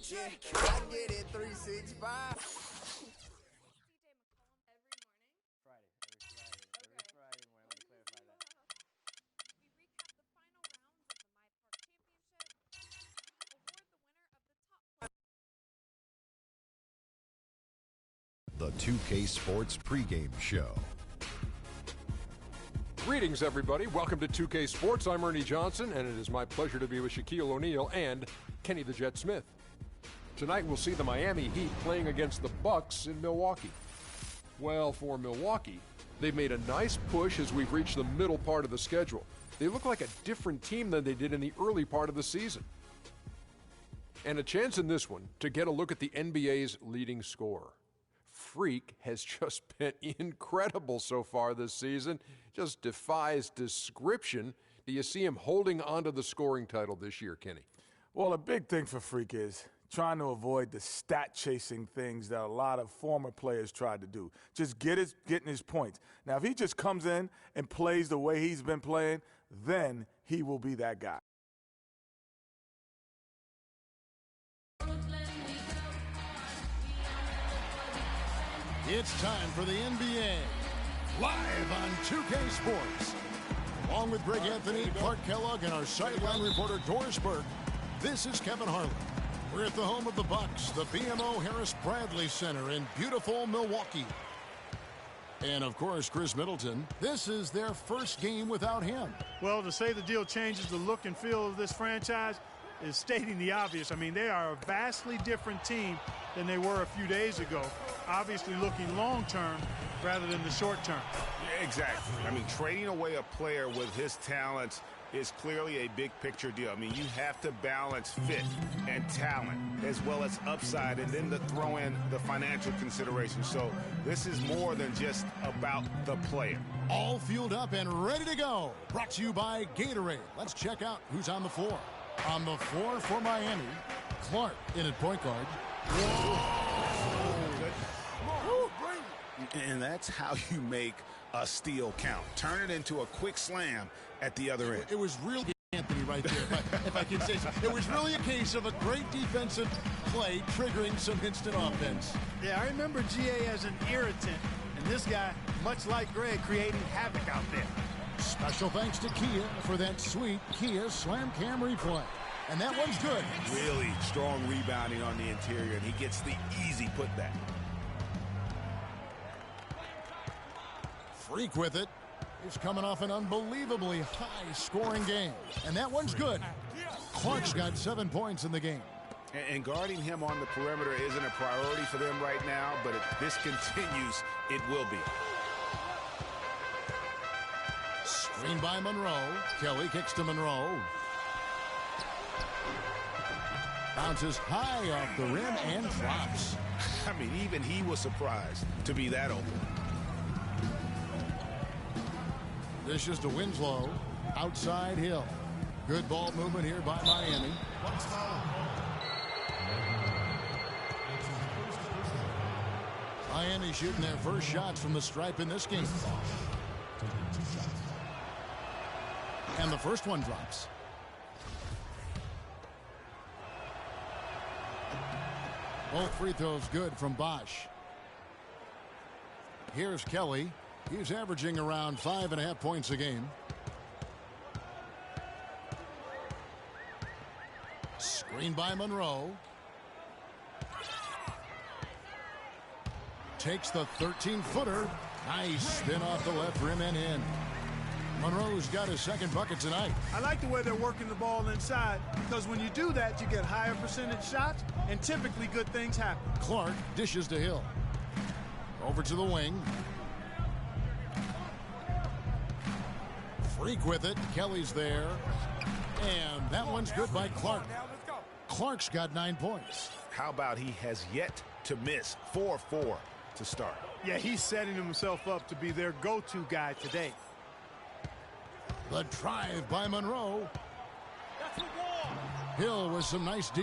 I get it 365. The 2K Sports pregame show. Greetings, everybody. Welcome to 2K Sports. I'm Ernie Johnson, and it is my pleasure to be with Shaquille O'Neal and Kenny the Jet Smith. Tonight, we'll see the Miami Heat playing against the Bucks in Milwaukee. Well, for Milwaukee, they've made a nice push as we've reached the middle part of the schedule. They look like a different team than they did in the early part of the season. And a chance in this one to get a look at the NBA's leading scorer. Freak has just been incredible so far this season. Just defies description. Do you see him holding on to the scoring title this year, Kenny? Well, a big thing for Freak is trying to avoid the stat-chasing things that a lot of former players tried to do. Just getting his points. Now, if he just comes in and plays the way he's been playing, then he will be that guy. It's time for the NBA, live on 2K Sports. Along with Greg Anthony, Clark Kellogg, and our sideline reporter Doris Burke, this is Kevin Harlan. We're at the home of the Bucks, the BMO Harris Bradley Center in beautiful Milwaukee. And, of course, Chris Middleton. This is their first game without him. Well, to say the deal changes the look and feel of this franchise is stating the obvious. I mean, they are a vastly different team than they were a few days ago. Obviously looking long-term rather than the short-term. Yeah, exactly. I mean, trading away a player with his talents is clearly a big-picture deal. I mean, you have to balance fit and talent as well as upside, and then to throw in the financial considerations. So this is more than just about the player. All fueled up and ready to go. Brought to you by Gatorade. Let's check out who's on the floor. On the floor for Miami, Clark in at point guard. And that's how you make a steal count. Turn it into a quick slam at the other end. It was really Anthony right there, if I can say so. It was really a case of a great defensive play triggering some instant offense. Yeah, I remember GA as an irritant, and this guy, much like Greg, creating havoc out there. Special thanks to Kia for that sweet Kia Slam Cam replay. And that one's good. Really strong rebounding on the interior, and he gets the easy putback. Freak with it. He's coming off an unbelievably high-scoring game. And that one's good. Clark's got 7 points in the game. And guarding him on the perimeter isn't a priority for them right now, but if this continues, it will be. Screen by Monroe. Kelly kicks to Monroe. Bounces high off the rim and drops. I mean, even he was surprised to be that open. Dishes to Winslow. Outside Hill. Good ball movement here by Miami. Miami shooting their first shots from the stripe in this game. And the first one drops. Both free throws good from Bosch. Here's Kelly. He's averaging around 5.5 points a game. Screen by Monroe. Takes the 13-footer. Nice spin off the left rim and in. Monroe's got his second bucket tonight. I like the way they're working the ball inside, because when you do that, you get higher percentage shots, and typically good things happen. Clark dishes to Hill. Over to the wing. Freak with it. Kelly's there. And that one's good by Clark. Clark's got 9 points. How about he has yet to miss 4-4 to start? Yeah, he's setting himself up to be their go-to guy today. The drive by Monroe. Hill with some nice D.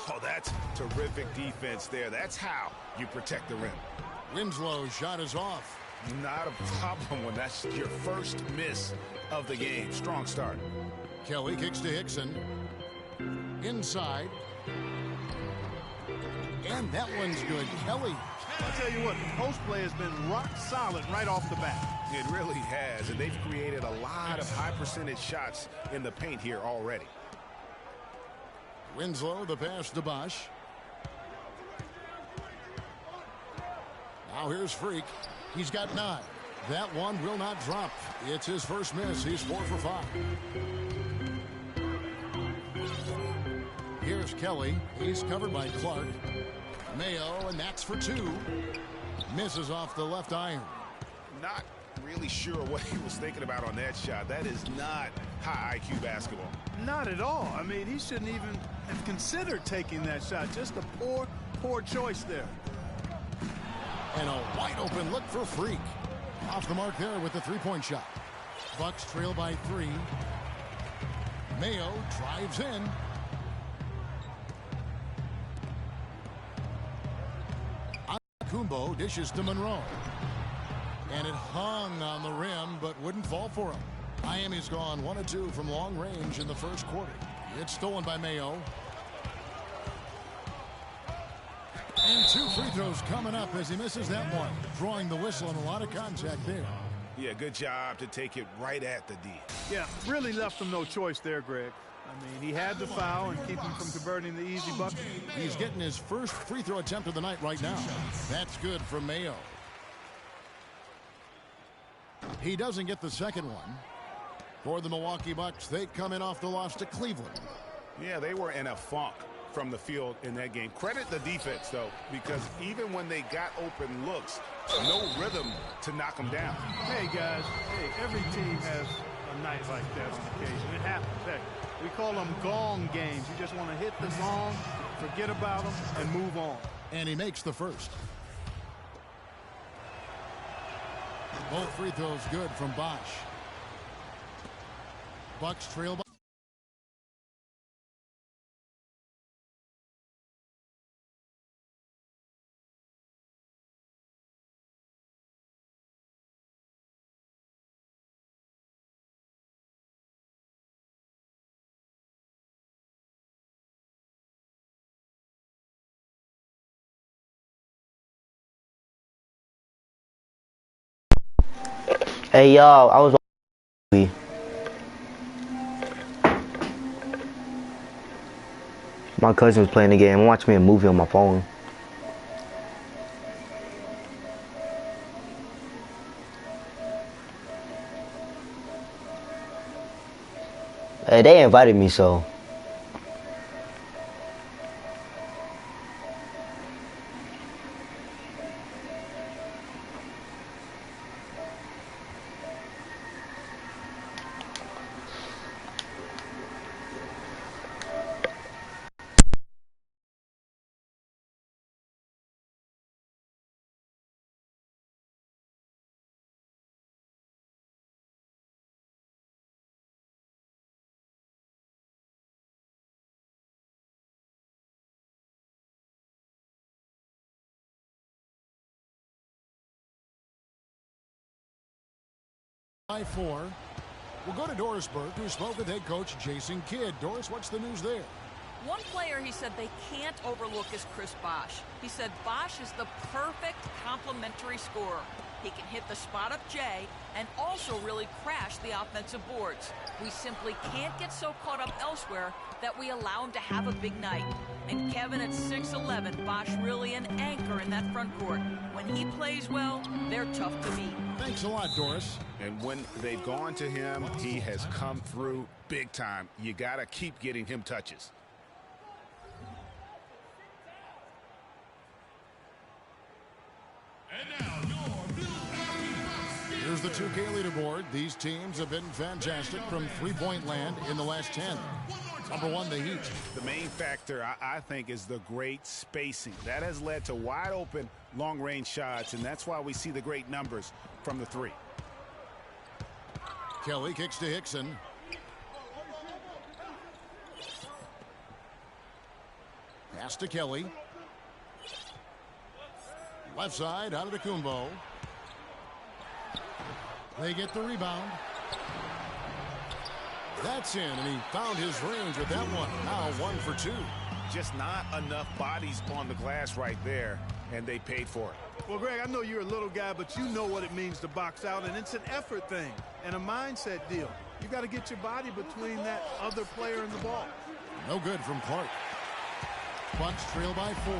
Oh, that's terrific defense there. That's how you protect the rim. Winslow's shot is off. Not a problem when that's your first miss of the game. Strong start. Kelly kicks to Hickson. Inside. And that one's good. Kelly. I'll tell you what, the post play has been rock solid right off the bat. It really has, and they've created a lot of high percentage shots in the paint here already. Winslow, the pass to Bosch. Now here's Freak. He's got 9. That one will not drop. It's his first miss. He's 4 for 5. Here's Kelly. He's covered by Clark. Mayo, and that's for 2. Misses off the left iron. Not really sure what he was thinking about on that shot. That is not high IQ basketball. Not at all. I mean, he shouldn't even have considered taking that shot. Just a poor choice there. And a wide open look for Freak. Off the mark there with the three-point shot. Bucks trail by 3. Mayo drives in. Kumbo dishes to Monroe. And it hung on the rim, but wouldn't fall for him. Miami's gone 1 of 2 from long range in the first quarter. It's stolen by Mayo. And 2 free throws coming up as he misses that one. Drawing the whistle and a lot of contact there. Yeah, good job to take it right at the D. Yeah, really left him no choice there, Greg. I mean, he had the foul and keep him from converting the easy bucket. He's getting his first free throw attempt of the night right now. That's good from Mayo. He doesn't get the second one. For the Milwaukee Bucks, they come in off the loss to Cleveland. Yeah, they were in a funk from the field in that game. Credit the defense, though, because even when they got open looks, no rhythm to knock them down. Hey, guys, every team has a night like that on occasion. It happens. Hey, we call them gong games. You just want to hit the gong, forget about them, and move on. And he makes the first. Both free throws good from Bosch. Bucks trail by. Hey y'all, I was on my cousin was playing the game. I'm watching me a movie on my phone. Hey, they invited me, so. By 4. We'll go to Dorisburg, who spoke with head coach Jason Kidd. Doris, what's the news there? One player he said they can't overlook is Chris Bosh. He said Bosh is the perfect complementary scorer. He can hit the spot-up J and also really crash the offensive boards. We simply can't get so caught up elsewhere that we allow him to have a big night. And Kevin at 6'11", Bosh really an anchor in that front court. When he plays well, they're tough to beat. Thanks a lot, Doris. And when they've gone to him, he has come through big time. You got to keep getting him touches. Here's the 2K leaderboard. These teams have been fantastic from three-point land in the last 10. Number 1, the Heat. The main factor, I think, is the great spacing. That has led to wide-open, long-range shots, and that's why we see the great numbers from the 3. Kelly kicks to Hickson. Pass to Kelly. Left side, out of the Kumbo. They get the rebound. That's in, and he found his range with that one. Now 1 for 2. just not enough bodies on the glass right there, and they paid for it. Well, Greg, I know you're a little guy, but you know what it means to box out, and it's an effort thing and a mindset deal. You got to get your body between that other player and the ball. No good from Clark. Bucks trail by 4.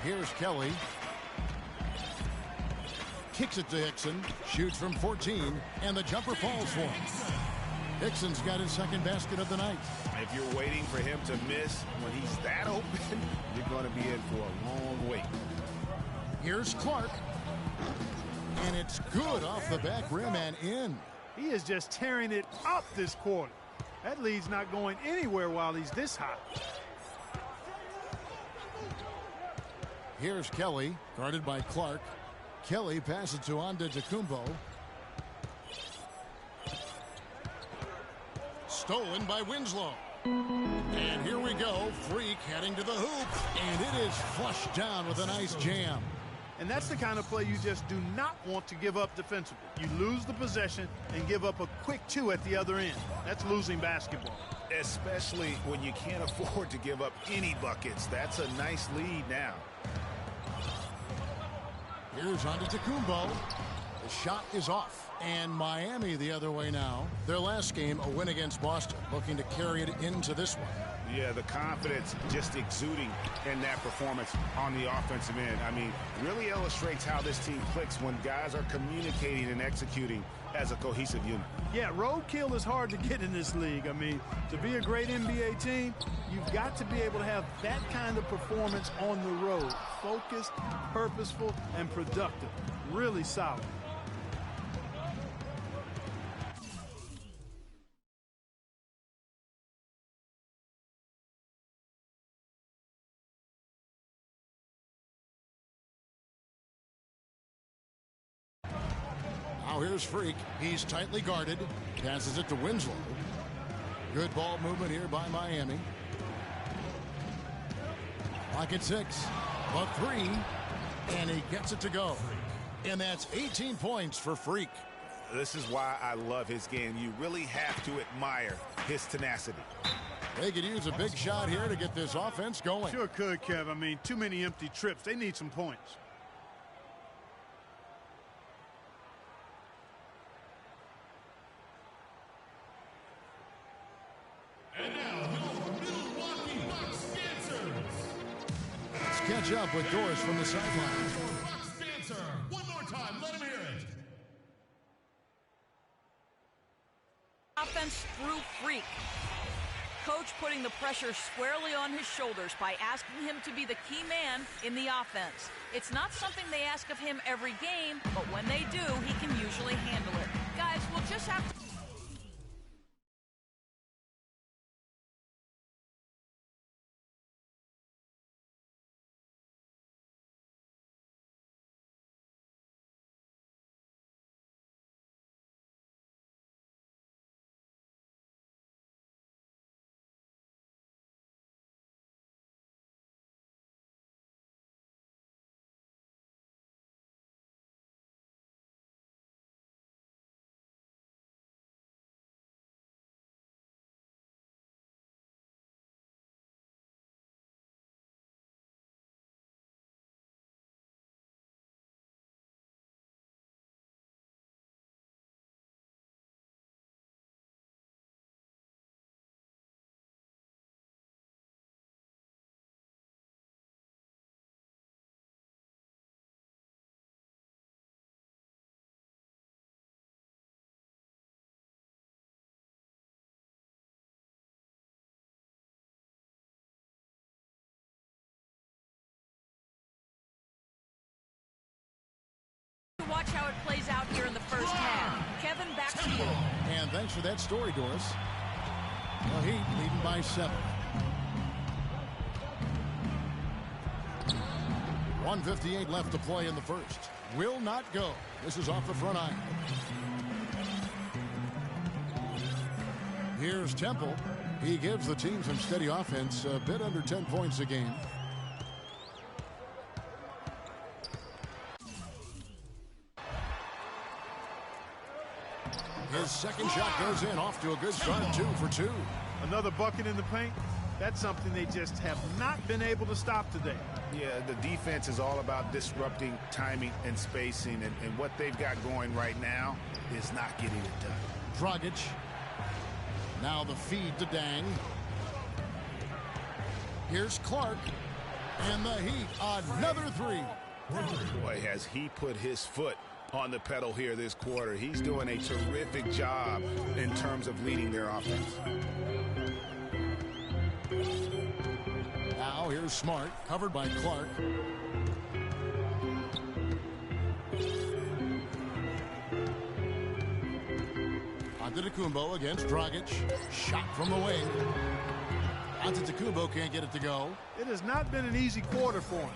Here's Kelly. Kicks it to Hickson. Shoots from 14, and the jumper falls for him. Hickson's got his second basket of the night. If you're waiting for him to miss when he's that open, you're going to be in for a long wait. Here's Clark. And it's good off the back rim and in. He is just tearing it up this quarter. That lead's not going anywhere while he's this hot. Here's Kelly, guarded by Clark. Kelly passes to Antetokounmpo. Stolen by Winslow. And here we go. Freak heading to the hoop. And it is flushed down with a nice jam. And that's the kind of play you just do not want to give up defensively. You lose the possession and give up a quick 2 at the other end. That's losing basketball. Especially when you can't afford to give up any buckets. That's a nice lead now. Here's Antetokounmpo. The shot is off. And Miami the other way now. Their last game, a win against Boston, looking to carry it into this one. Yeah, the confidence just exuding in that performance on the offensive end. I mean, really illustrates how this team clicks when guys are communicating and executing as a cohesive unit. Yeah, roadkill is hard to get in this league. I mean, to be a great NBA team, you've got to be able to have that kind of performance on the road. Focused, purposeful, and productive. Really solid. Now here's Freak. He's tightly guarded. Passes it to Winslow. Good ball movement here by Miami. Clock at 6. But 3. And he gets it to go. And that's 18 points for Freak. This is why I love his game. You really have to admire his tenacity. They could use a big shot here to get this offense going. Sure could, Kev. I mean, too many empty trips. They need some points. Catch up with Doris from the sideline. Bucks dancer. One more time. Let him hear it. Offense through Freak. Coach putting the pressure squarely on his shoulders by asking him to be the key man in the offense. It's not something they ask of him every game, but when they do, he can usually handle it. Guys, we'll just have to... Watch how it plays out here in the first half. Kevin, back to you. And thanks for that story, Doris. The Heat leading by 7. 1:58 left to play in the first. Will not go. This is off the front iron. Here's Temple. He gives the team some steady offense, a bit under 10 points a game. His second shot goes in, off to a good start, 2 for 2. Another bucket in the paint. That's something they just have not been able to stop today. Yeah, the defense is all about disrupting timing and spacing, and what they've got going right now is not getting it done. Dragic. Now the feed to Dang. Here's Clark. And the Heat, another 3. Boy, has he put his foot on the pedal here this quarter. He's doing a terrific job in terms of leading their offense. Now here's Smart, covered by Clark. Antetokounmpo against Dragic. Shot from the wing. Antetokounmpo can't get it to go. It has not been an easy quarter for him,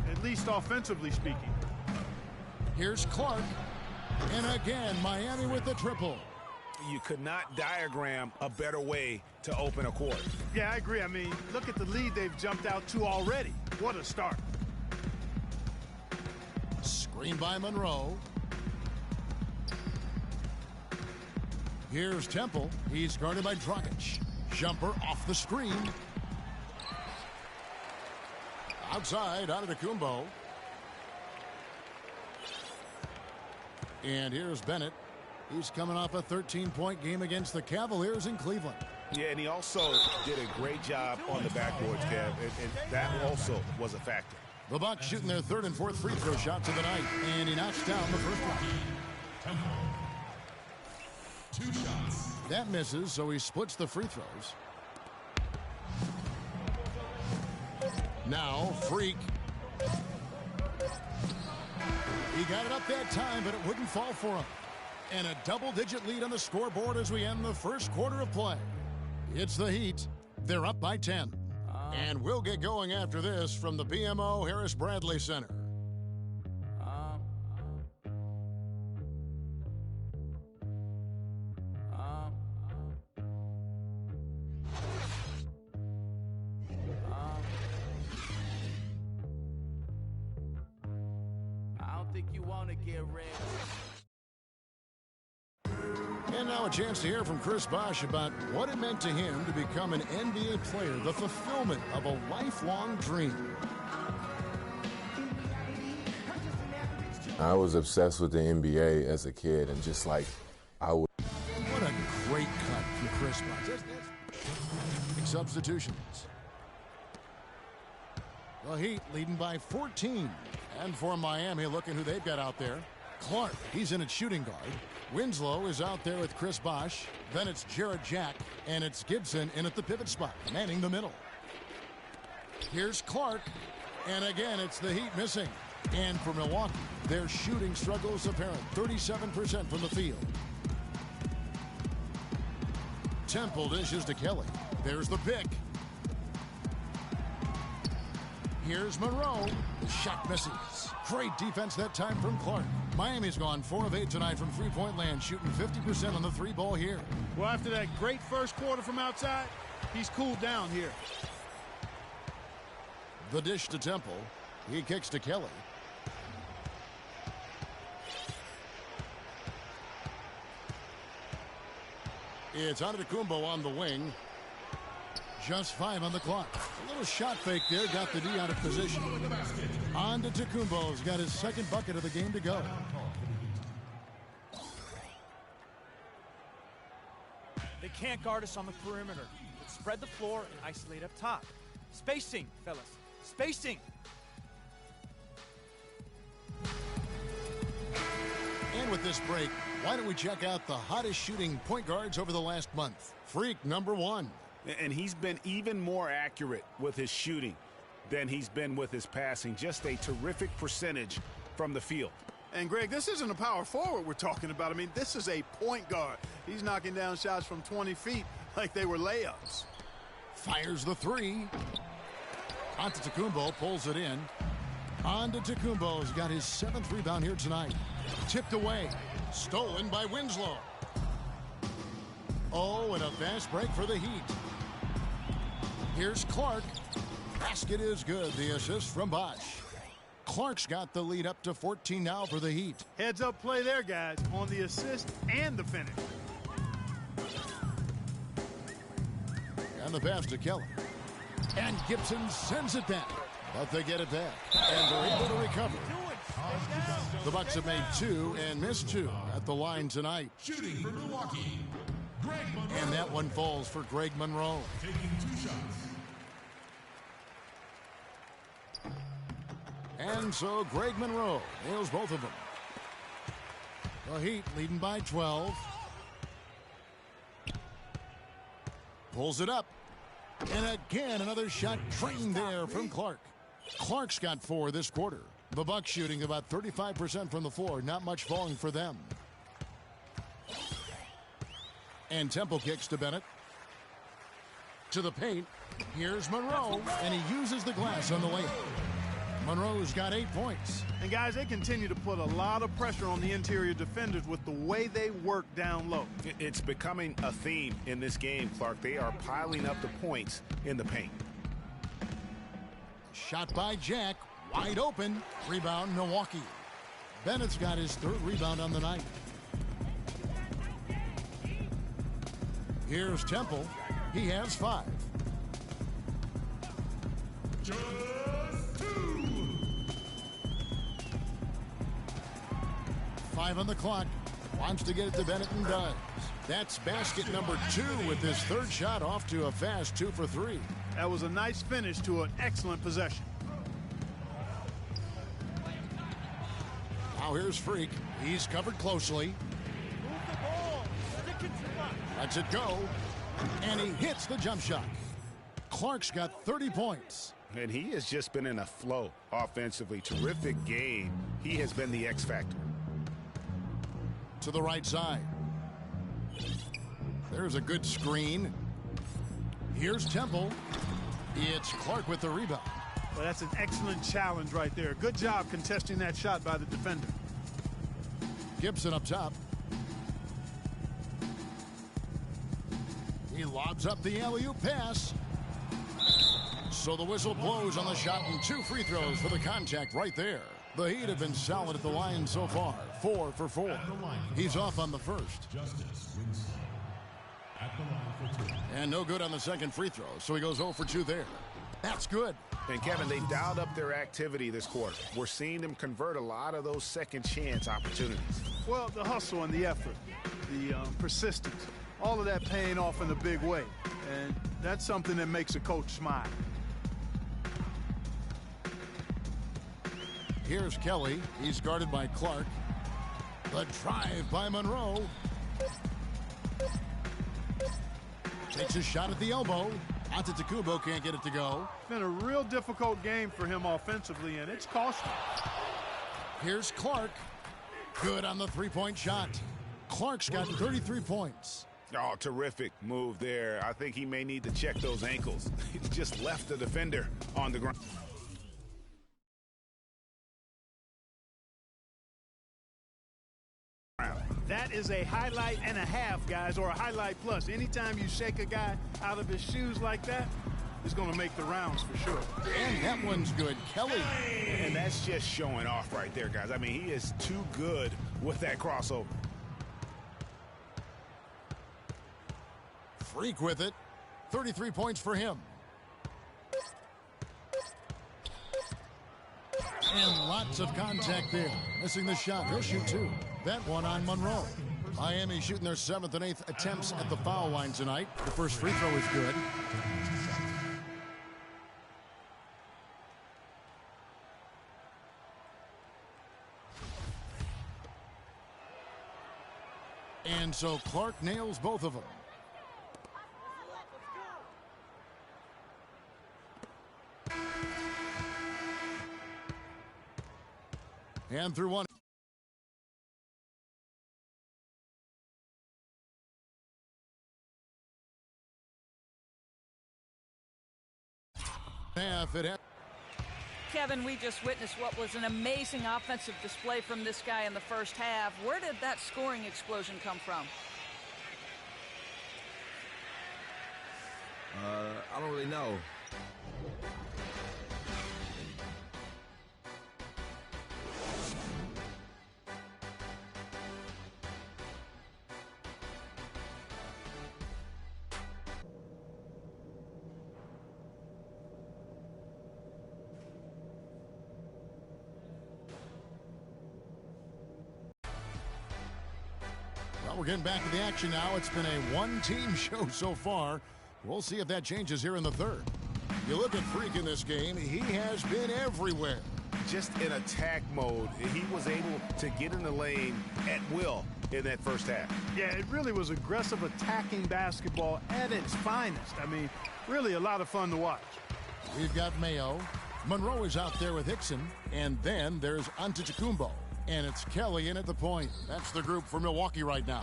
at least offensively speaking. Here's Clark. And again, Miami with the triple. You could not diagram a better way to open a quarter. Yeah, I agree. I mean, look at the lead they've jumped out to already. What a start. Screen by Monroe. Here's Temple. He's guarded by Dragic. Jumper off the screen. Outside, Antetokounmpo. And here's Bennett. He's coming off a 13-point game against the Cavaliers in Cleveland. Yeah, and he also did a great job on the backboards, Kev, and that also was a factor. The Bucks shooting their third and fourth free throw shots of the night, and he knocks down the first one. 2 shots. That misses, so he splits the free throws. Now, Freak. He got it up that time, but it wouldn't fall for him. And a double-digit lead on the scoreboard as we end the first quarter of play. It's the Heat. They're up by 10. And we'll get going after this from the BMO Harris Bradley Center. I don't think you want to get red. And now a chance to hear from Chris Bosh about what it meant to him to become an NBA player, the fulfillment of a lifelong dream. I was obsessed with the NBA as a kid, and just like I would. What a great cut from Chris Bosh. Substitutions. The Heat leading by 14. And for Miami, looking who they've got out there. Clark, he's in at shooting guard. Winslow is out there with Chris Bosh. Then it's Jarrett Jack, and it's Gibson in at the pivot spot, manning the middle. Here's Clark, and again, it's the Heat missing. And for Milwaukee, their shooting struggle is apparent, 37% from the field. Temple dishes to Kelly. There's the pick. Here's Monroe. The shot misses. Great defense that time from Clark. Miami's gone 4 of 8 tonight from three-point land, shooting 50% on the three ball here. Well, after that great first quarter from outside, he's cooled down here. The dish to Temple. He kicks to Kelly. It's Antetokounmpo on the wing. Just 5 on the clock. A little shot fake there, got the D out of position. Antetokounmpo's got his second bucket of the game to go. They can't guard us on the perimeter. Let's spread the floor and isolate up top. Spacing, fellas. Spacing. And with this break, why don't we check out the hottest shooting point guards over the last month? Freak number 1. And he's been even more accurate with his shooting than he's been with his passing. Just a terrific percentage from the field. And, Greg, this isn't a power forward we're talking about. I mean, this is a point guard. He's knocking down shots from 20 feet like they were layups. Fires the 3. Antetokounmpo pulls it in. Antetokounmpo's got his 7th rebound here tonight. Tipped away. Stolen by Winslow. Oh, and a fast break for the Heat. Here's Clark. Basket is good. The assist from Bosh. Clark's got the lead up to 14 now for the Heat. Heads up play there, guys, on the assist and the finish. And the pass to Kelly. And Gibson sends it back. But they get it back. And they're able to recover. The Bucks have made 2 and missed 2 at the line tonight. Shooting for Milwaukee, Greg Monroe. And that one falls for Greg Monroe. Taking 2 shots. And so Greg Monroe nails both of them. The Heat leading by 12. Pulls it up. And again, another shot trained there from Clark. Clark's got 4 this quarter. The Bucks shooting about 35% from the floor. Not much falling for them. And Temple kicks to Bennett. To the paint. Here's Monroe. And he uses the glass on the layup. Monroe's got 8 points. And guys, they continue to put a lot of pressure on the interior defenders with the way they work down low. It's becoming a theme in this game, Clark. They are piling up the points in the paint. Shot by Jack. Wide open. Rebound, Milwaukee. Bennett's got his 3rd rebound on the night. Here's Temple. He has 5. Just 2. 5 on the clock. Wants to get it to Bennett and does. That's basket number 2 with his 3rd shot off to a fast 2 for 3. That was a nice finish to an excellent possession. Now here's Freak. He's covered closely. Lets it go. And he hits the jump shot. Clark's got 30 points. And he has just been in a flow offensively. Terrific game. He has been the X factor. To the right side. There's a good screen. Here's Temple. It's Clark with the rebound. Well, that's an excellent challenge right there. Good job contesting that shot by the defender. Gibson up top. He lobs up the alley-oop pass. So the whistle blows on the shot and 2 free throws for the contact right there. The Heat have been solid at the line so far. 4 for 4. He's off on the first. Justice Winston at the line for 2. And no good on the second free throw, so he goes 0 for 2 there. That's good. And Kevin, they dialed up their activity this quarter. We're seeing them convert a lot of those second chance opportunities. Well, the hustle and the effort, the persistence, all of that paying off in a big way. And that's something that makes a coach smile. Here's Kelly. He's guarded by Clark. The drive by Monroe. Takes a shot at the elbow. Antetokounmpo can't get it to go. It's been a real difficult game for him offensively, and it's costing. Here's Clark. Good on the three-point shot. Clark's got 33 points. Oh, terrific move there. I think he may need to check those ankles. He just left the defender on the ground. That is a highlight and a half, guys, or a highlight plus. Anytime you shake a guy out of his shoes like that, it's going to make the rounds for sure. And that one's good. Kelly. And that's just showing off right there, guys. I mean, he is too good with that crossover. Freak with it. 33 points for him. And lots of contact there. Missing the shot. He'll shoot 2. That one on Monroe. Miami shooting their 7th and 8th attempts at the foul line tonight. The first free throw is good. And so Clark nails both of them. And through one. Half it. Kevin, we just witnessed what was an amazing offensive display from this guy in the first half. Where did that scoring explosion come from? I don't really know. we're getting back to the action now. It's been a one-team show so far. We'll see if that changes here in the third. You look at Freak in this game, he has been everywhere. Just in attack mode, he was able to get in the lane at will in that first half. Yeah, it really was aggressive attacking basketball at its finest. I mean, really a lot of fun to watch. We've got Mayo. Monroe is out there with Hickson. And then there's Antetokounmpo. And it's Kelly in at the point. That's the group for Milwaukee right now.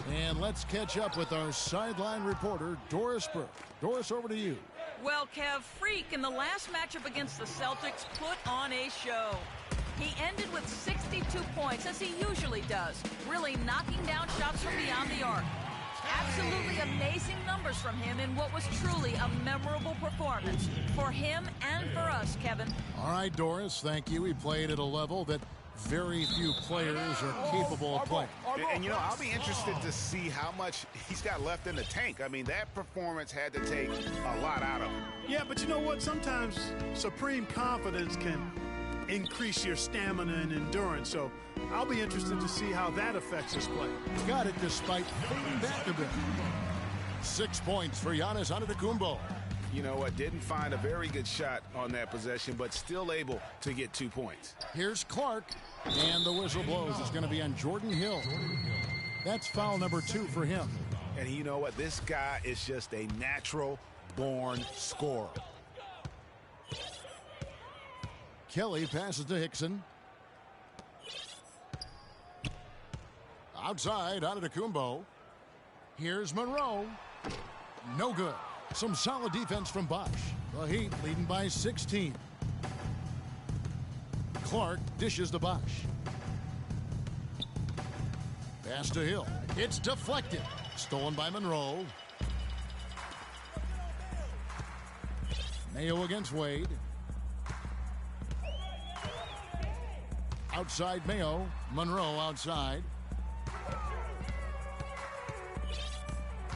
And let's catch up with our sideline reporter, Doris Burke. Doris, over to you. Well, Kev, Freak in the last matchup against the Celtics put on a show. He ended with 62 points, as he usually does, really knocking down shots from beyond the arc. Absolutely amazing numbers from him in what was truly a memorable performance for him and for us, Kevin. All right, Doris, thank you. He played at a level that very few players are capable of playing. And, you know, I'll be interested to see how much he's got left in the tank. I mean, that performance had to take a lot out of him. Yeah, but you know what? Sometimes supreme confidence can increase your stamina and endurance. So I'll be interested to see how that affects his play. Got it despite fading back a bit. 6 points for Giannis Antetokounmpo. You know what? Didn't find a very good shot on that possession, but still able to get 2 points. Here's Clark, and the whistle blows. It's going to be on Jordan Hill. That's foul number 2 for him. And you know what? This guy is just a natural-born scorer. Kelly passes to Hickson. Outside, Antetokounmpo. Here's Monroe. No good. Some solid defense from Bosch. The Heat leading by 16. Clark dishes to Bosch. Pass to Hill. It's deflected. Stolen by Monroe. Mayo against Wade. Outside Mayo. Monroe outside.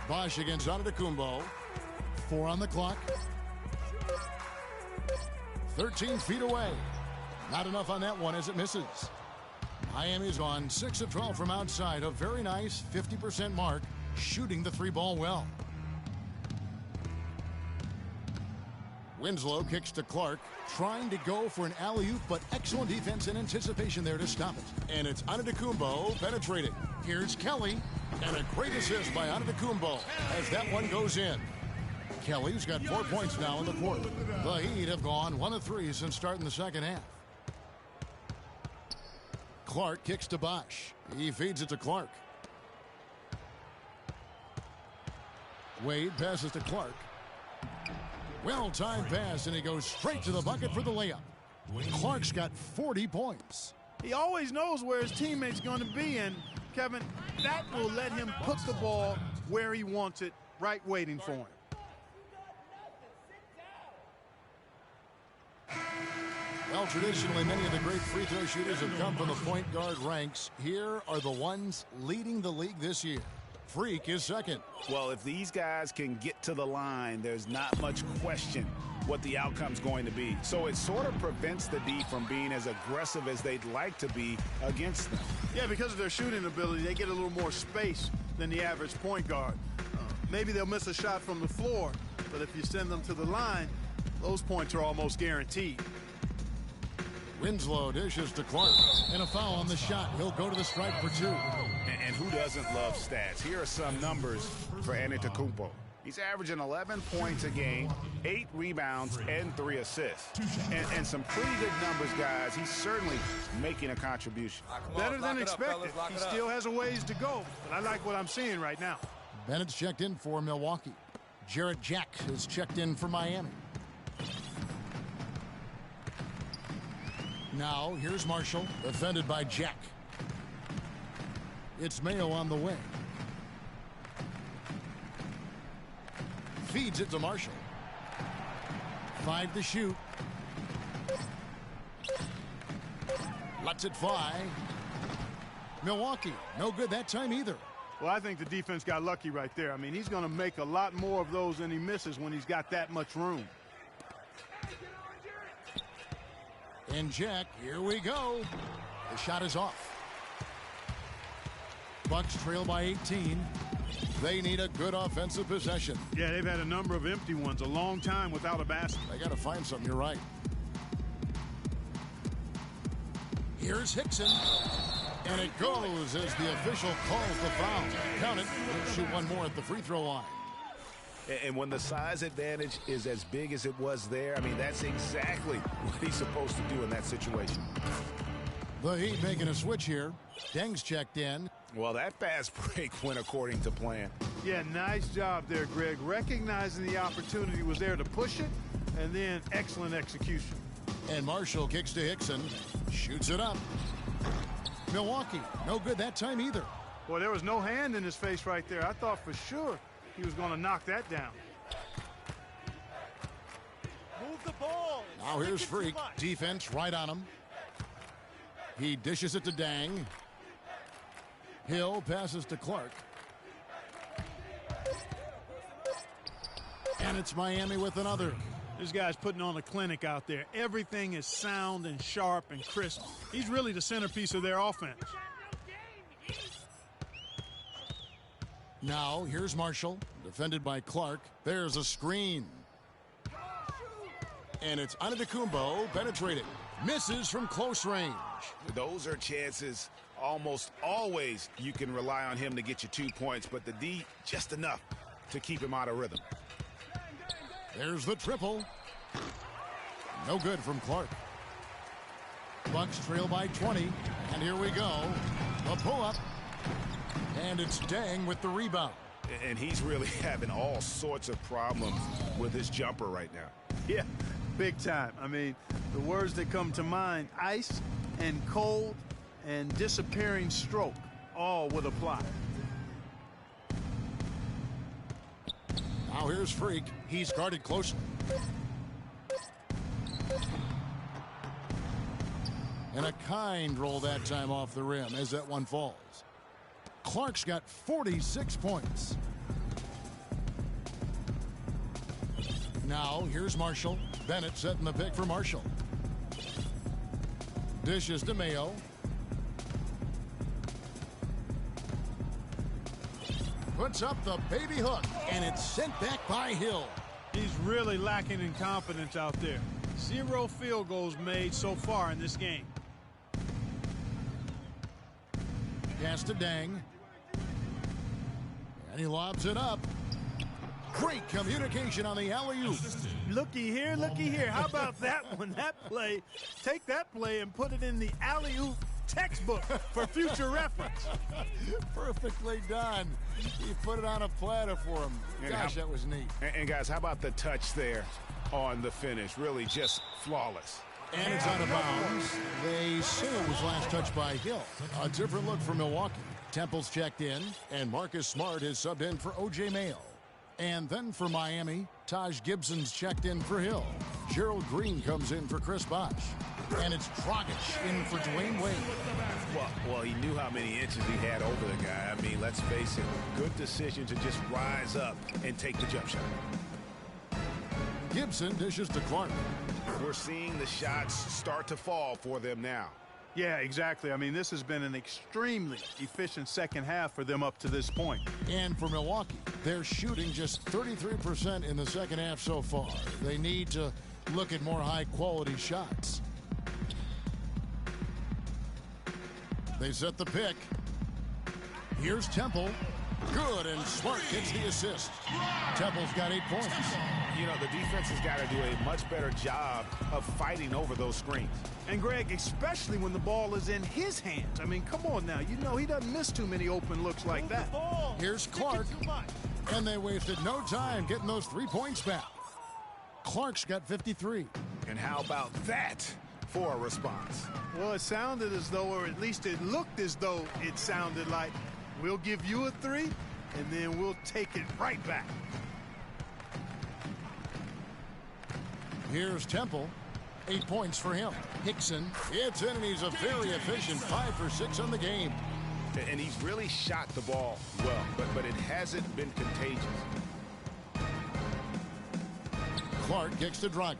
Bosch against Antetokounmpo. 4 on the clock. 13 feet away. Not enough on that one as it misses. Miami's on 6 of 12 from outside. A very nice 50% mark, shooting the 3-ball well. Winslow kicks to Clark, trying to go for an alley-oop, but excellent defense and anticipation there to stop it. And it's Antetokounmpo penetrating. Here's Kelly, and a great assist by Antetokounmpo as that one goes in. Kelly's got 4 points now in the quarter. The Heat have gone 1 of 3 since starting the second half. Clark kicks to Bosch. He feeds it to Clark. Wade passes to Clark. Well-timed pass, and he goes straight to the bucket for the layup. Clark's got 40 points. He always knows where his teammate's going to be, and, Kevin, that will let him put the ball where he wants it, right waiting for him. Well, traditionally, many of the great free throw shooters have come from the point guard ranks. Here are the ones leading the league this year. Freak is second. Well, if these guys can get to the line, there's not much question what the outcome's going to be. So it sort of prevents the D from being as aggressive as they'd like to be against them. Yeah, because of their shooting ability, they get a little more space than the average point guard. Maybe they'll miss a shot from the floor, but if you send them to the line, those points are almost guaranteed. Winslow dishes to Clark, and a foul on the shot. He'll go to the stripe for 2. And who doesn't love stats? Here are some numbers for Antetokounmpo. He's averaging 11 points a game, 8 rebounds, and 3 assists. And some pretty good numbers, guys. He's certainly making a contribution. Better than expected. He still has a ways to go, but I like what I'm seeing right now. Bennett's checked in for Milwaukee. Jarrett Jack is checked in for Miami. Now, here's Marshall, defended by Jack. It's Mayo on the wing. Feeds it to Marshall. 5 to shoot. Lets it fly. Milwaukee, no good that time either. Well, I think the defense got lucky right there. I mean, he's going to make a lot more of those than he misses when he's got that much room. And Jack, here we go. The shot is off. Bucks trail by 18. They need a good offensive possession. Yeah, they've had a number of empty ones, a long time without a basket. They got to find something, you're right. Here's Hickson. And it goes as the official calls the foul. Count it. We'll shoot one more at the free throw line. And when the size advantage is as big as it was there, I mean, that's exactly what he's supposed to do in that situation. The Heat making a switch here. Deng's checked in. Well, that fast break went according to plan. Yeah, nice job there, Greg. Recognizing the opportunity was there to push it, and then excellent execution. And Marshall kicks to Hickson. Shoots it up. Milwaukee, no good that time either. Boy, there was no hand in his face right there. I thought for sure he was going to knock that down. Move the ball. Now here's Freak. Defense right on him. He dishes it to Deng. Hill passes to Clark. And it's Miami with another. This guy's putting on a clinic out there. Everything is sound and sharp and crisp. He's really the centerpiece of their offense. Now here's Marshall, defended by Clark. There's a screen. And it's Antetokounmpo penetrating. Misses from close range. Those are chances almost always you can rely on him to get you 2 points, but the D just enough to keep him out of rhythm. There's the triple. No good from Clark. Bucks trail by 20. And here we go. A pull-up. And it's Deng with the rebound. And he's really having all sorts of problems with his jumper right now. Yeah, big time. I mean, the words that come to mind, ice and cold and disappearing stroke, all would apply. Now here's Freak. He's guarded closely. And a kind roll that time off the rim as that one falls. Clark's got 46 points. Now here's Marshall. Bennett setting the pick for Marshall. Dishes to Mayo. Puts up the baby hook, and it's sent back by Hill. He's really lacking in confidence out there. 0 field goals made so far in this game. Pass to Deng. And he lobs it up. Great communication on the alley-oop. Looky here, looky here. How about that one? That play, take that play and put it in the alley-oop textbook for future reference. Perfectly done. He put it on a platter for him. Gosh, that was neat. And guys, how about the touch there on the finish? Really just flawless. And it's out of bounds. They say it was last touched by Hill. A different look for Milwaukee. Temple's checked in, and Marcus Smart is subbed in for O.J. Mayo. And then for Miami, Taj Gibson's checked in for Hill. Gerald Green comes in for Chris Bosh. And it's Dragic in for Dwayne Wade. Well, he knew how many inches he had over the guy. I mean, let's face it, good decision to just rise up and take the jump shot. Gibson dishes to Clark. We're seeing the shots start to fall for them now. Yeah, exactly. I mean, this has been an extremely efficient second half for them up to this point. And for Milwaukee, they're shooting just 33% in the second half so far. They need to look at more high-quality shots. They set the pick. Here's Temple. Good, and Smart gets the assist. Temple's got 8 points. You know, the defense has got to do a much better job of fighting over those screens. And, Greg, especially when the ball is in his hands. I mean, come on now. You know he doesn't miss too many open looks like that. Here's Clark. And they wasted no time getting those 3 points back. Clark's got 53. And how about that for a response? Well, it sounded as though, or at least it looked as though it sounded like, we'll give you a 3, and then we'll take it right back. Here's Temple. 8 points for him. Hickson hits in, and he's a very efficient 5 for 6 on the game. And he's really shot the ball well, but it hasn't been contagious. Clark kicks to Dragic.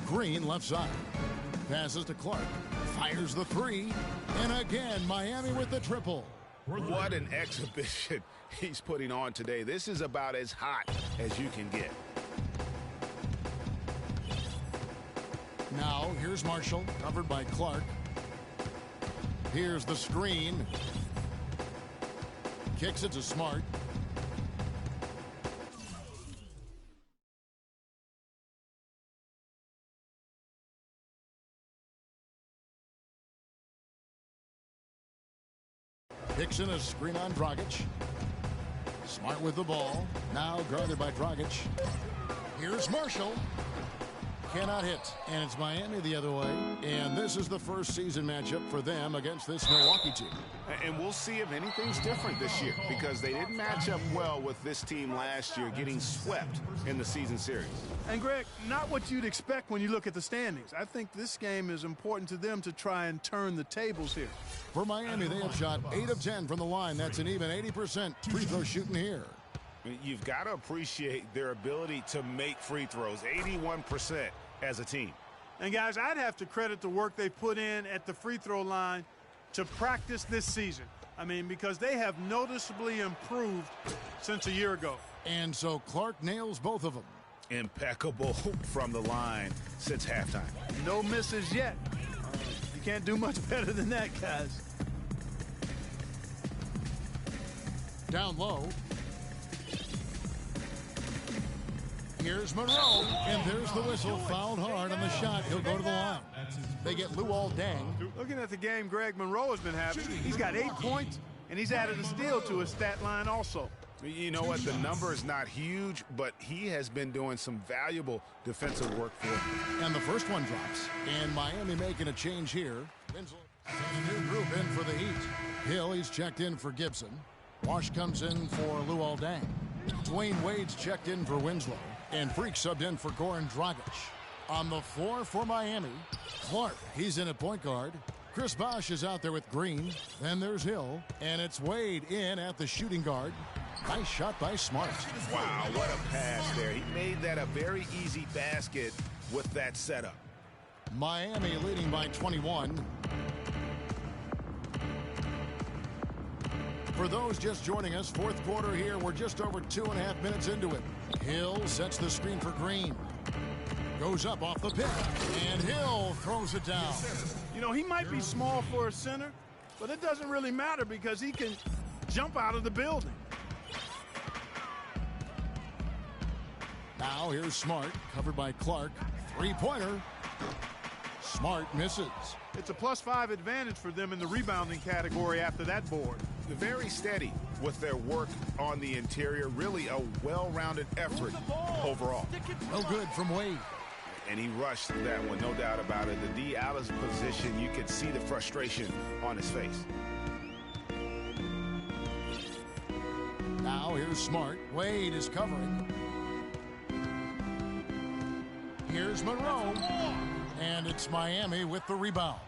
Green left side. Passes to Clark. Fires the three. And again, Miami with the triple. What an exhibition he's putting on today. This is about as hot as you can get. Now, here's Marshall, covered by Clark. Here's the screen. Kicks it to Smart. Kicks in a screen on Dragic. Smart with the ball. Now guarded by Dragic. Here's Marshall. Cannot hit. And it's Miami the other way. And this is the first season matchup for them against this Milwaukee team. And we'll see if anything's different this year, because they didn't match up well with this team last year, getting swept in the season series. And, Greg, not what you'd expect when you look at the standings. I think this game is important to them to try and turn the tables here. For Miami, they have shot 8 of 10 from the line. That's an even 80% free throw shooting here. You've got to appreciate their ability to make free throws, 81% as a team. And, guys, I'd have to credit the work they put in at the free throw line to practice this season. I mean, because they have noticeably improved since a year ago. And so Clark nails both of them. Impeccable from the line since halftime. No misses yet. You can't do much better than that, guys. Down low. Here's Monroe, and there's the whistle. Fouled hard on the shot. He'll go to the line. They get Luol Deng. Looking at the game Greg Monroe has been having, he's got 8 points, and he's added a steal to his stat line also. You know what? The number is not huge, but he has been doing some valuable defensive work for him. And the first one drops. And Miami making a change here. Winslow sends a new group in for the Heat. Hill, he's checked in for Gibson. Wash comes in for Luol Deng. Dwayne Wade's checked in for Winslow. And Freak subbed in for Goran Dragic. On the floor for Miami, Clark, he's in at point guard. Chris Bosh is out there with Green. Then there's Hill. And it's Wade in at the shooting guard. Nice shot by Smart. Wow, what a pass there. He made that a very easy basket with that setup. Miami leading by 21. For those just joining us, fourth quarter here. We're just over 2.5 minutes into it. Hill sets the screen for Green. Goes up off the pick. And Hill throws it down. You know, he might be small for a center, but it doesn't really matter because he can jump out of the building. Now here's Smart, covered by Clark. Three-pointer. Smart misses. It's a +5 advantage for them in the rebounding category after that board. Very steady with their work on the interior. Really a well-rounded effort overall. No good from Wade. And he rushed that one, no doubt about it. The D out of position, you could see the frustration on his face. Now here's Smart. Wade is covering. Here's Monroe. And it's Miami with the rebound.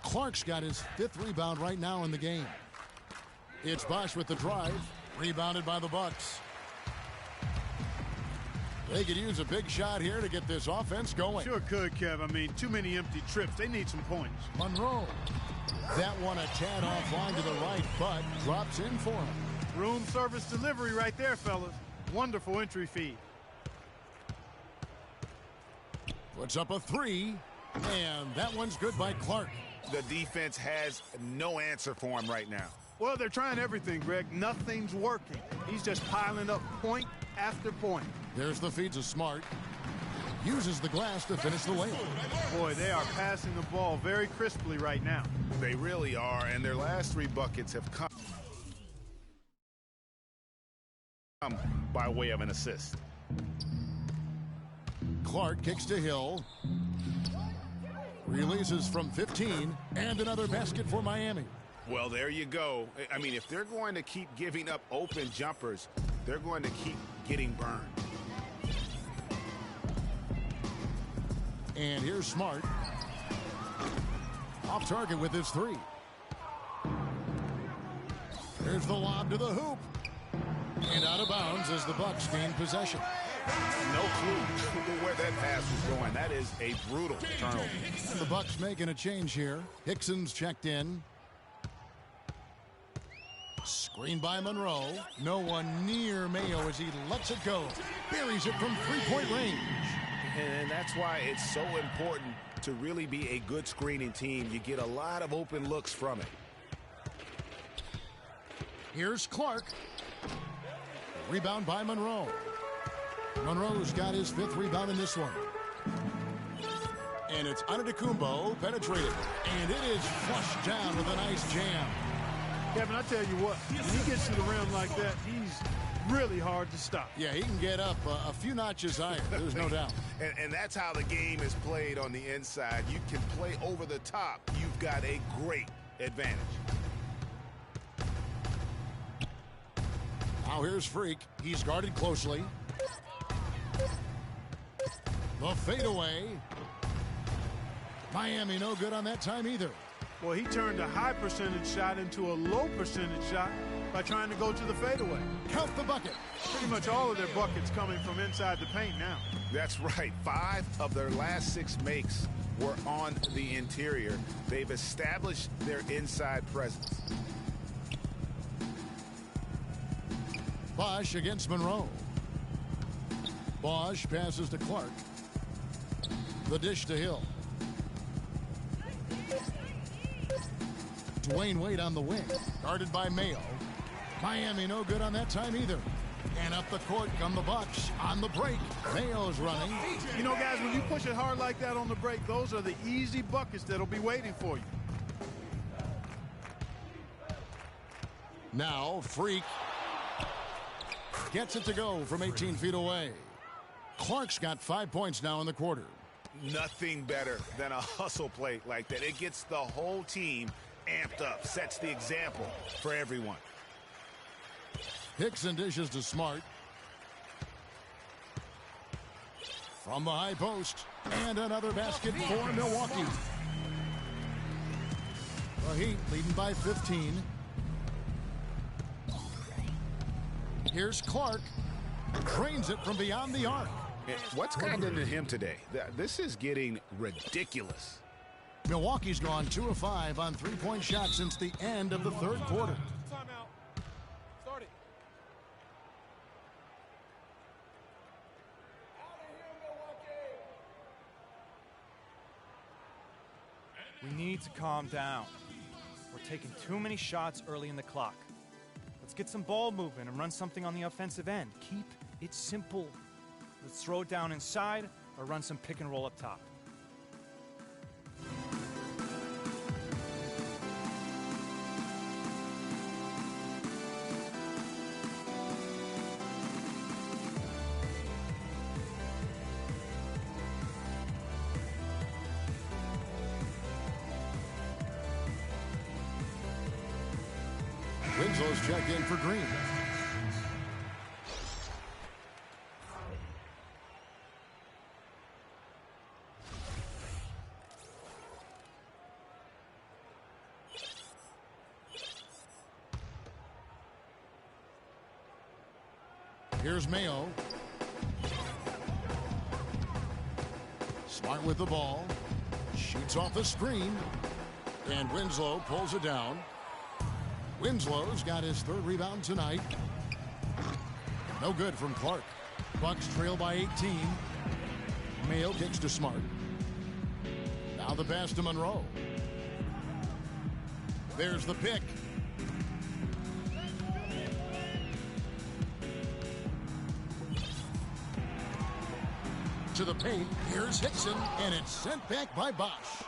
Clark's got his 5th rebound right now in the game. It's Bosh with the drive. Rebounded by the Bucks. They could use a big shot here to get this offense going. Sure could, Kev. I mean, too many empty trips. They need some points. Monroe. That one a tad offline to the right, but drops in for him. Room service delivery right there, fellas. Wonderful entry feed. Puts up a 3, and that one's good by Clark. The defense has no answer for him right now. Well, they're trying everything, Greg. Nothing's working. He's just piling up point after point. There's the feed to Smart. Uses the glass to finish the layup. Boy, they are passing the ball very crisply right now. They really are, and their last 3 buckets have come by way of an assist. Clark kicks to Hill. Releases from 15, and another basket for Miami. Well, there you go. I mean, if they're going to keep giving up open jumpers, they're going to keep getting burned. And here's Smart. Off target with his 3. There's the lob to the hoop. And out of bounds as the Bucks gain possession. No clue where that pass was going. That is a brutal turnover. And the Bucks making a change here. Hickson's checked in. Screen by Monroe. No one near Mayo as he lets it go. Buries it from three-point range. And that's why it's so important to really be a good screening team. You get a lot of open looks from it. Here's Clark. Rebound by Monroe. Monroe's got his 5th rebound in this one. And it's Antetokounmpo penetrated. And it is flushed down with a nice jam. Kevin, I tell you what, when he gets to the rim like that, he's really hard to stop. Yeah, he can get up a few notches higher, there's no doubt. And that's how the game is played on the inside. You can play over the top. You've got a great advantage. Now here's Freak. He's guarded closely. The fadeaway. Miami no good on that time either. Well, he turned a high percentage shot into a low percentage shot by trying to go to the fadeaway. Count the bucket. Pretty much all of their buckets coming from inside the paint now. That's right. 5 of their last 6 makes were on the interior. They've established their inside presence. Bosch against Monroe. Bosch passes to Clark. The dish to Hill. Dwayne Wade on the wing. Guarded by Mayo. Miami no good on that time either. And up the court come the Bucks on the break. Mayo's running. You know, guys, when you push it hard like that on the break, those are the easy buckets that'll be waiting for you. Now Freak gets it to go from 18 feet away. Clark's got 5 points now in the quarter. Nothing better than a hustle play like that. It gets the whole team amped up, sets the example for everyone. Hickson dishes to Smart. From the high post. And another basket for Milwaukee. The Heat leading by 15. Here's Clark. Drains it from beyond the arc. What's gotten into him today? This is getting ridiculous. Milwaukee's gone 2 of 5 on 3-point shots since the end of the 3rd quarter. Timeout. Start it. We need to calm down. We're taking too many shots early in the clock. Let's get some ball movement and run something on the offensive end. Keep it simple. Let's throw it down inside or run some pick and roll up top. Winslow's checked in for Green. Here's Mayo. Smart with the ball. Shoots off the screen. And Winslow pulls it down. Winslow's got his 3rd rebound tonight. No good from Clark. Bucks trail by 18. Mayo kicks to Smart. Now the pass to Monroe. There's the pick. To the paint. Here's Hickson, and it's sent back by Bosch.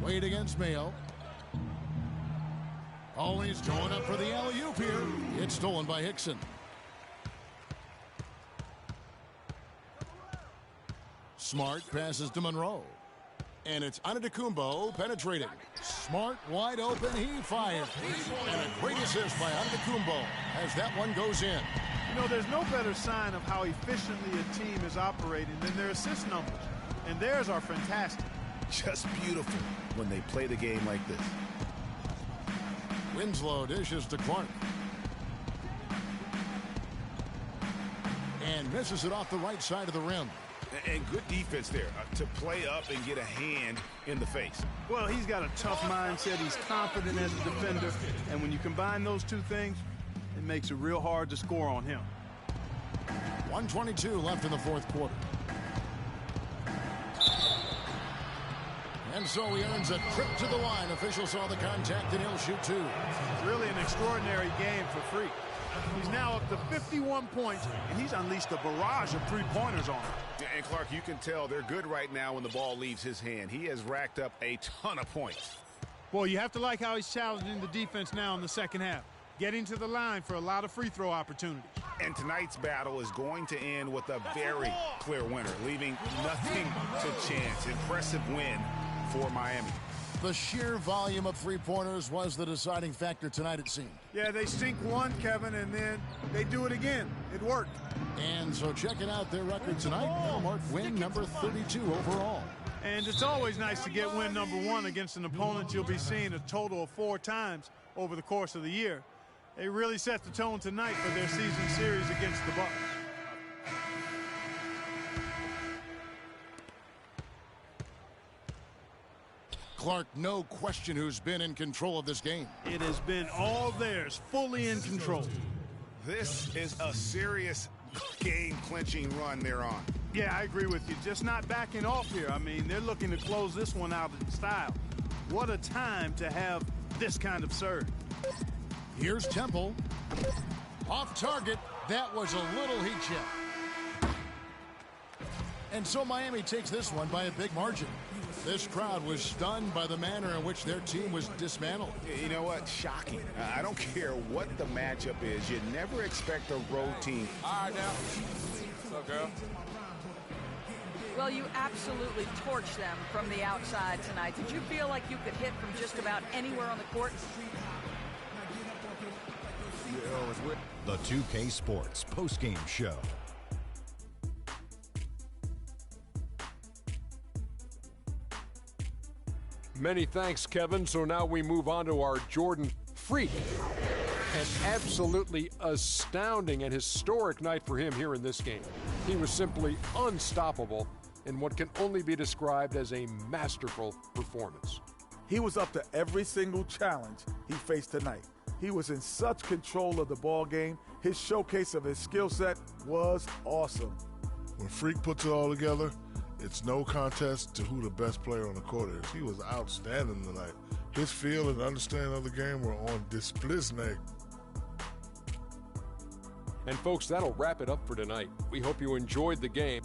Wade against Mayo. Always going up for the alley-oop here. It's stolen by Hickson. Smart passes to Monroe. And it's Antetokounmpo penetrating. Smart wide open. He fires. And a great assist by Antetokounmpo as that one goes in. You know, there's no better sign of how efficiently a team is operating than their assist numbers. And theirs are fantastic. Just beautiful when they play the game like this. And misses it off the right side of the rim. And good defense there to play up and get a hand in the face. Well, he's got a tough mindset. He's confident as a defender. And when you combine those two things, it makes it real hard to score on him. 1:22 left in the fourth quarter. And so he earns a trip to the line. Officials saw the contact and he'll shoot two. It's really an extraordinary game for Freak. He's now up to 51 points, and he's unleashed a barrage of three-pointers on him. And Clark, you can tell they're good right now when the ball leaves his hand. He has racked up a ton of points. Boy, you have to like how he's challenging the defense now in the second half. Getting to the line for a lot of free throw opportunities. And tonight's battle is going to end with a very clear winner, leaving nothing to chance. Impressive win for Miami. The sheer volume of three-pointers was the deciding factor tonight, it seemed. Yeah, they sink one, Kevin, and then they do it again. It worked. And so checking out their record tonight, they'll mark win number 32 overall. And it's always nice to get win number 1 against an opponent you'll be seeing a total of 4 times over the course of the year. They really set the tone tonight for their season series against the Bucks. Clark, no question who's been in control of this game. It has been all theirs, fully in control. This is a serious game-clinching run they're on. Yeah, I agree with you. Just not backing off here. I mean, they're looking to close this one out in style. What a time to have this kind of surge. Here's Temple. Off target. That was a little heat check. And so Miami takes this one by a big margin. This crowd was stunned by the manner in which their team was dismantled. You know what? Shocking. I don't care what the matchup is. You never expect a road team. All right, now. What's up, girl? Well, you absolutely torched them from the outside tonight. Did you feel like you could hit from just about anywhere on the court? The 2K Sports postgame show. Many thanks, Kevin. So now we move on to our Jordan Freak. An absolutely astounding and historic night for him here in this game. He was simply unstoppable in what can only be described as a masterful performance. He was up to every single challenge he faced tonight. He was in such control of the ball game. His showcase of his skill set was awesome. When Freak puts it all together, it's no contest to who the best player on the court is. He was outstanding tonight. His feel and understanding of the game were on display. And folks, that'll wrap it up for tonight. We hope you enjoyed the game.